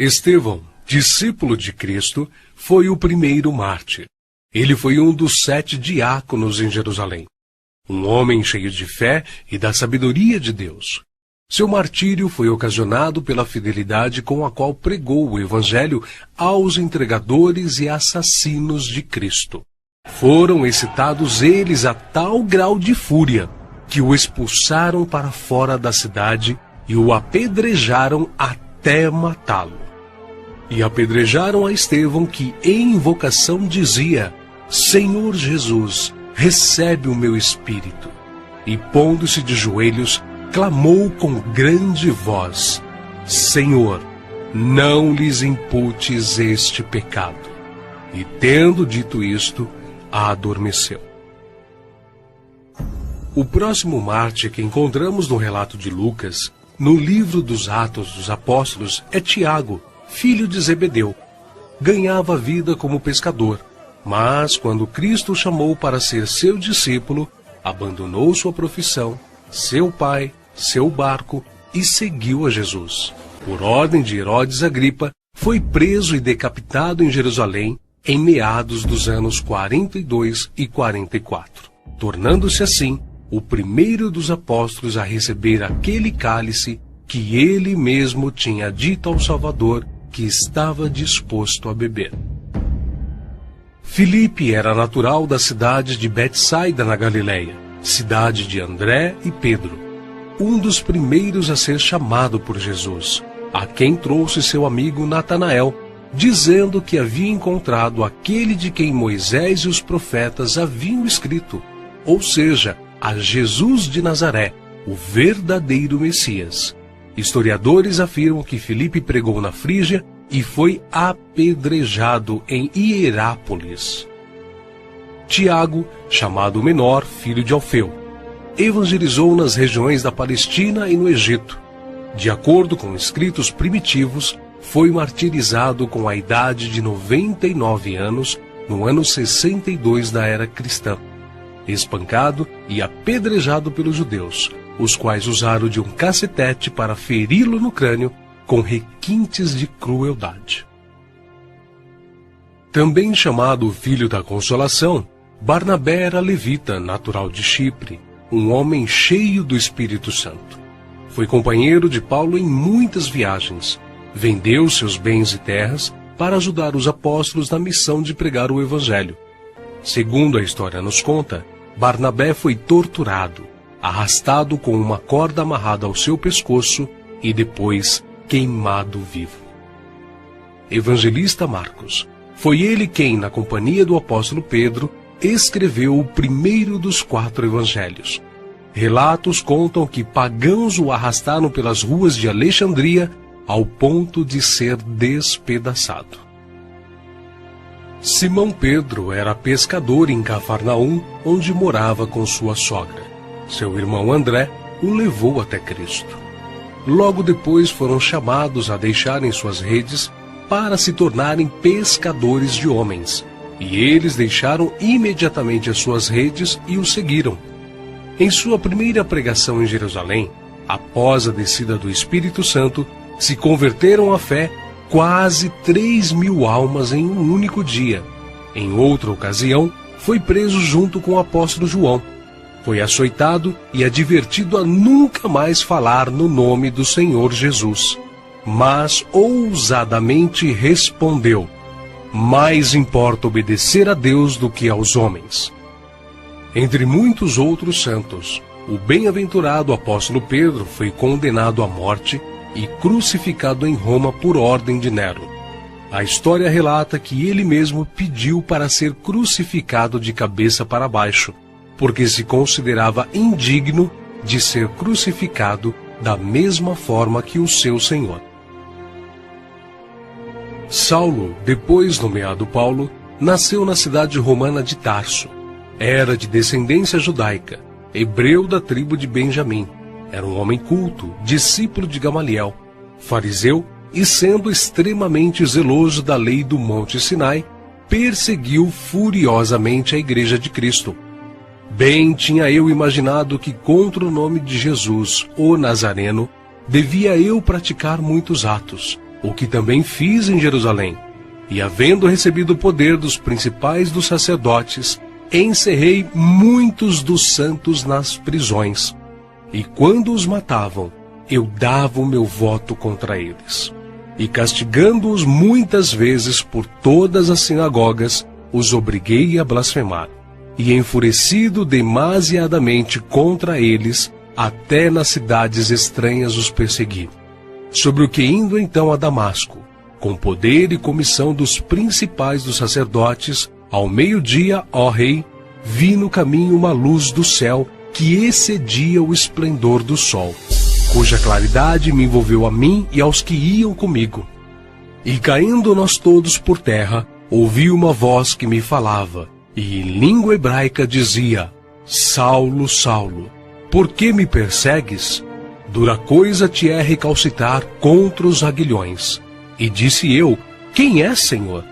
Estevão, discípulo de Cristo, foi o primeiro mártir. Ele foi um dos 7 diáconos em Jerusalém. Um homem cheio de fé e da sabedoria de Deus. Seu martírio foi ocasionado pela fidelidade com a qual pregou o Evangelho aos entregadores e assassinos de Cristo. Foram excitados eles a tal grau de fúria que o expulsaram para fora da cidade e o apedrejaram até matá-lo. E apedrejaram a Estevão, que em invocação dizia: Senhor Jesus, recebe o meu espírito. E pondo-se de joelhos, clamou com grande voz: Senhor, não lhes imputes este pecado. E tendo dito isto, adormeceu. O próximo mártir que encontramos no relato de Lucas, no livro dos Atos dos Apóstolos, é Tiago, filho de Zebedeu. Ganhava vida como pescador, mas quando Cristo o chamou para ser seu discípulo, abandonou sua profissão, seu pai, seu barco e seguiu a Jesus. Por ordem de Herodes Agripa, foi preso e decapitado em Jerusalém em meados dos anos 42 e 44, tornando-se assim o primeiro dos apóstolos a receber aquele cálice que ele mesmo tinha dito ao Salvador que estava disposto a beber. Filipe era natural da cidade de Betsaida, na Galileia, cidade de André e Pedro, um dos primeiros a ser chamado por Jesus, a quem trouxe seu amigo Natanael, dizendo que havia encontrado aquele de quem Moisés e os profetas haviam escrito, ou seja, a Jesus de Nazaré, o verdadeiro Messias. Historiadores afirmam que Filipe pregou na Frígia e foi apedrejado em Hierápolis. Tiago, chamado Menor, filho de Alfeu, evangelizou nas regiões da Palestina e no Egito. De acordo com escritos primitivos, foi martirizado com a idade de 99 anos, no ano 62 da era cristã, espancado e apedrejado pelos judeus, os quais usaram de um cacetete para feri-lo no crânio com requintes de crueldade. Também chamado Filho da Consolação, Barnabé era levita, natural de Chipre, um homem cheio do Espírito Santo. Foi companheiro de Paulo em muitas viagens, vendeu seus bens e terras para ajudar os apóstolos na missão de pregar o Evangelho. Segundo a história nos conta, Barnabé foi torturado, arrastado com uma corda amarrada ao seu pescoço e depois queimado vivo. Evangelista Marcos. Foi ele quem, na companhia do apóstolo Pedro, escreveu o primeiro dos 4 evangelhos. Relatos contam que pagãos o arrastaram pelas ruas de Alexandria ao ponto de ser despedaçado. Simão Pedro era pescador em Cafarnaum, onde morava com sua sogra. Seu irmão André o levou até Cristo. Logo depois foram chamados a deixarem suas redes para se tornarem pescadores de homens, e eles deixaram imediatamente as suas redes e o seguiram. Em sua primeira pregação em Jerusalém, após a descida do Espírito Santo, se converteram à fé quase 3.000 almas em um único dia. Em outra ocasião, foi preso junto com o apóstolo João. Foi açoitado e advertido a nunca mais falar no nome do Senhor Jesus. Mas ousadamente respondeu: mais importa obedecer a Deus do que aos homens. Entre muitos outros santos, o bem-aventurado apóstolo Pedro foi condenado à morte e crucificado em Roma por ordem de Nero. A história relata que ele mesmo pediu para ser crucificado de cabeça para baixo, porque se considerava indigno de ser crucificado da mesma forma que o seu Senhor. Saulo, depois nomeado Paulo, nasceu na cidade romana de Tarso. Era de descendência judaica, hebreu da tribo de Benjamim. Era um homem culto, discípulo de Gamaliel, fariseu e, sendo extremamente zeloso da lei do Monte Sinai, perseguiu furiosamente a Igreja de Cristo. Bem tinha eu imaginado que contra o nome de Jesus, o Nazareno, devia eu praticar muitos atos, o que também fiz em Jerusalém. E havendo recebido o poder dos principais dos sacerdotes, encerrei muitos dos santos nas prisões. E quando os matavam, eu dava o meu voto contra eles. E castigando-os muitas vezes por todas as sinagogas, os obriguei a blasfemar. E enfurecido demasiadamente contra eles, até nas cidades estranhas os persegui. Sobre o que indo então a Damasco, com poder e comissão dos principais dos sacerdotes, ao meio-dia, ó rei, vi no caminho uma luz do céu que excedia o esplendor do sol, cuja claridade me envolveu a mim e aos que iam comigo. E caindo nós todos por terra, ouvi uma voz que me falava, e em língua hebraica dizia: Saulo, Saulo, por que me persegues? Dura coisa te é recalcitrar contra os aguilhões. E disse eu: Quem é, Senhor?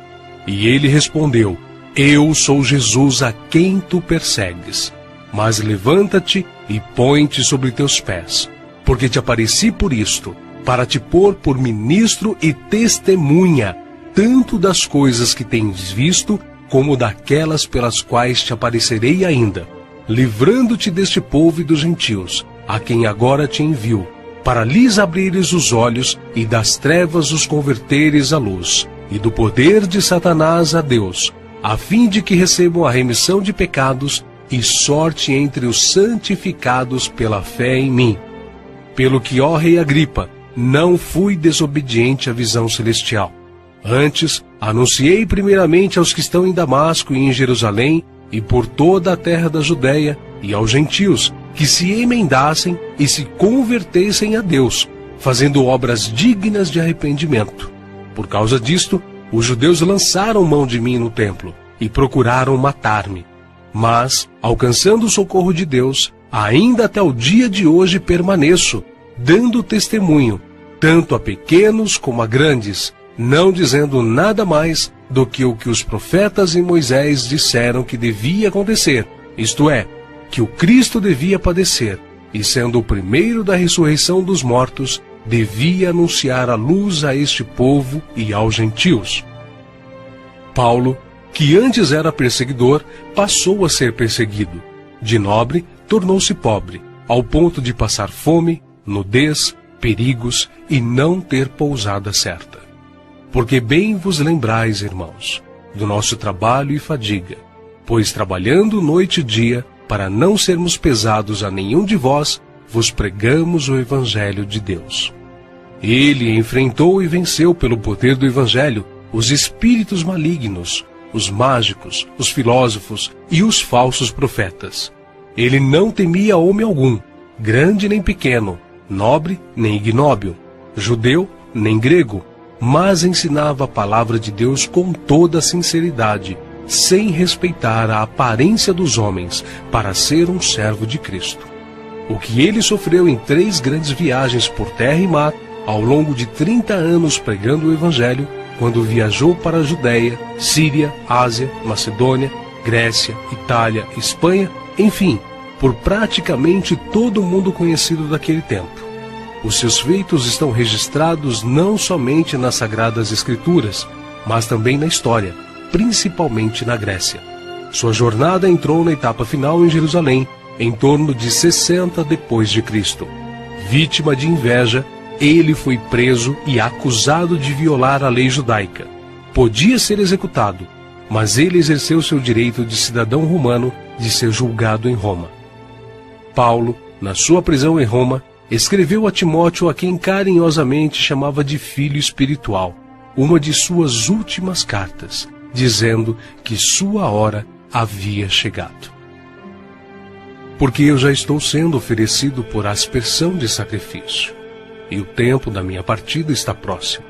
E ele respondeu: Eu sou Jesus a quem tu persegues. Mas levanta-te e põe-te sobre teus pés, porque te apareci por isto, para te pôr por ministro e testemunha, tanto das coisas que tens visto, como daquelas pelas quais te aparecerei ainda, livrando-te deste povo e dos gentios, a quem agora te envio, para lhes abrires os olhos e das trevas os converteres à luz, e do poder de Satanás a Deus, a fim de que recebam a remissão de pecados e sorte entre os santificados pela fé em mim. Pelo que, ó rei Agripa, não fui desobediente à visão celestial. Antes, anunciei primeiramente aos que estão em Damasco e em Jerusalém, e por toda a terra da Judéia, e aos gentios, que se emendassem e se convertessem a Deus, fazendo obras dignas de arrependimento. Por causa disto, os judeus lançaram mão de mim no templo, e procuraram matar-me. Mas, alcançando o socorro de Deus, ainda até o dia de hoje permaneço, dando testemunho, tanto a pequenos como a grandes, não dizendo nada mais do que o que os profetas e Moisés disseram que devia acontecer, isto é, que o Cristo devia padecer, e sendo o primeiro da ressurreição dos mortos, devia anunciar a luz a este povo e aos gentios. Paulo, que antes era perseguidor, passou a ser perseguido. De nobre, tornou-se pobre, ao ponto de passar fome, nudez, perigos e não ter pousada certa. Porque bem vos lembrais, irmãos, do nosso trabalho e fadiga, pois trabalhando noite e dia, para não sermos pesados a nenhum de vós, vos pregamos o Evangelho de Deus. Ele enfrentou e venceu pelo poder do Evangelho os espíritos malignos, os mágicos, os filósofos e os falsos profetas. Ele não temia homem algum, grande nem pequeno, nobre nem ignóbil, judeu nem grego, mas ensinava a palavra de Deus com toda a sinceridade, sem respeitar a aparência dos homens, para ser um servo de Cristo. O que ele sofreu em 3 grandes viagens por terra e mar, ao longo de 30 anos pregando o Evangelho, quando viajou para a Judéia, Síria, Ásia, Macedônia, Grécia, Itália, Espanha, enfim, por praticamente todo o mundo conhecido daquele tempo. Os seus feitos estão registrados não somente nas Sagradas Escrituras, mas também na história, principalmente na Grécia. Sua jornada entrou na etapa final em Jerusalém, em torno de 60 depois de Cristo. Vítima de inveja, ele foi preso e acusado de violar a lei judaica. Podia ser executado, mas ele exerceu seu direito de cidadão romano de ser julgado em Roma. Paulo, na sua prisão em Roma, escreveu a Timóteo, a quem carinhosamente chamava de filho espiritual, uma de suas últimas cartas, dizendo que sua hora havia chegado. Porque eu já estou sendo oferecido por aspersão de sacrifício, e o tempo da minha partida está próximo.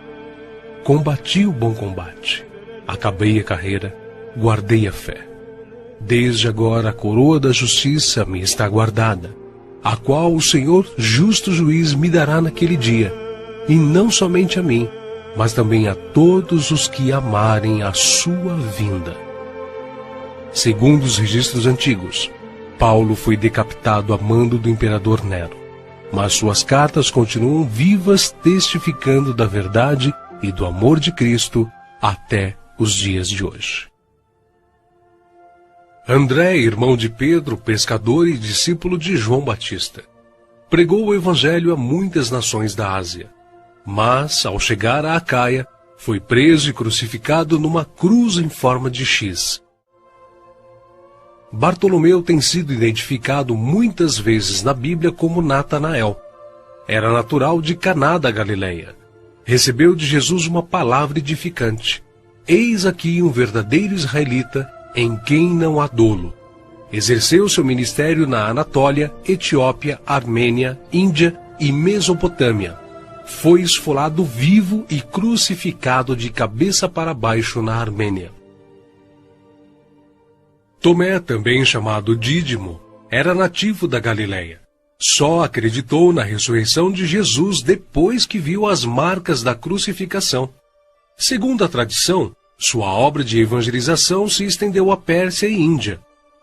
Combati o bom combate, acabei a carreira, guardei a fé. Desde agora a coroa da justiça me está guardada, a qual o Senhor, justo juiz, me dará naquele dia, e não somente a mim, mas também a todos os que amarem a sua vinda. Segundo os registros antigos, Paulo foi decapitado a mando do imperador Nero, mas suas cartas continuam vivas, testificando da verdade e do amor de Cristo até os dias de hoje. André, irmão de Pedro, pescador e discípulo de João Batista, pregou o evangelho a muitas nações da Ásia, mas, ao chegar a Acaia, foi preso e crucificado numa cruz em forma de X. Bartolomeu tem sido identificado muitas vezes na Bíblia como Natanael. Era natural de Caná da Galileia. Recebeu de Jesus uma palavra edificante. Eis aqui um verdadeiro israelita, em quem não há dolo. Exerceu seu ministério na Anatólia, Etiópia, Armênia, Índia e Mesopotâmia. Foi esfolado vivo e crucificado de cabeça para baixo na Armênia. Tomé, também chamado Dídimo, era nativo da Galileia. Só acreditou na ressurreição de Jesus depois que viu as marcas da crucificação. Segundo a tradição, sua obra de evangelização se estendeu à Pérsia e Índia.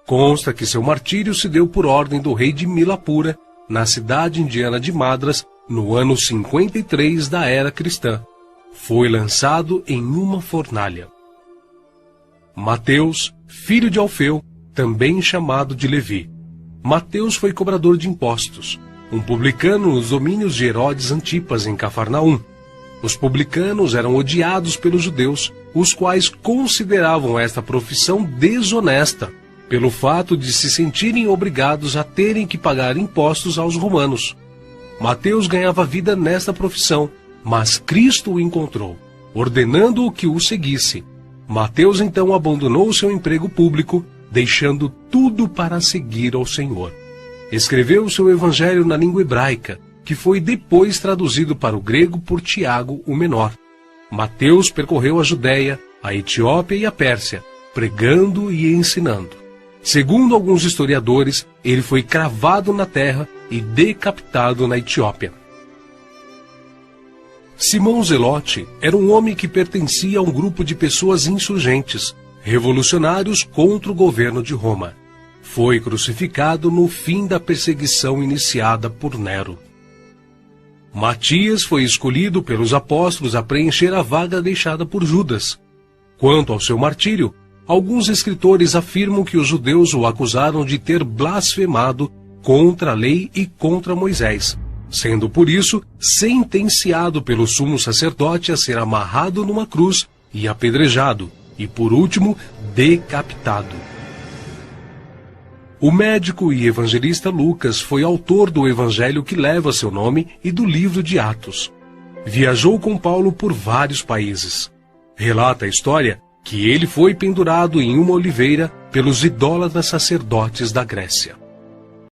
Consta que seu martírio se deu por ordem do rei de Milapura, na cidade indiana de Madras, no ano 53 da era cristã. Foi lançado em uma fornalha. Mateus, filho de Alfeu, também chamado de Levi. Mateus foi cobrador de impostos, um publicano nos domínios de Herodes Antipas, em Cafarnaum. Os publicanos eram odiados pelos judeus, os quais consideravam esta profissão desonesta, pelo fato de se sentirem obrigados a terem que pagar impostos aos romanos. Mateus ganhava vida nesta profissão, mas Cristo o encontrou, ordenando-o que o seguisse. Mateus então abandonou seu emprego público, deixando tudo para seguir ao Senhor. Escreveu seu evangelho na língua hebraica, que foi depois traduzido para o grego por Tiago, o menor. Mateus percorreu a Judéia, a Etiópia e a Pérsia, pregando e ensinando. Segundo alguns historiadores, ele foi cravado na terra e decapitado na Etiópia. Simão Zelote era um homem que pertencia a um grupo de pessoas insurgentes, revolucionários contra o governo de Roma. Foi crucificado no fim da perseguição iniciada por Nero. Matias foi escolhido pelos apóstolos a preencher a vaga deixada por Judas. Quanto ao seu martírio, alguns escritores afirmam que os judeus o acusaram de ter blasfemado contra a lei e contra Moisés, sendo por isso sentenciado pelo sumo sacerdote a ser amarrado numa cruz e apedrejado, e por último, decapitado. O médico e evangelista Lucas foi autor do evangelho que leva seu nome e do livro de Atos. Viajou com Paulo por vários países. Relata a história que ele foi pendurado em uma oliveira pelos idólatras sacerdotes da Grécia.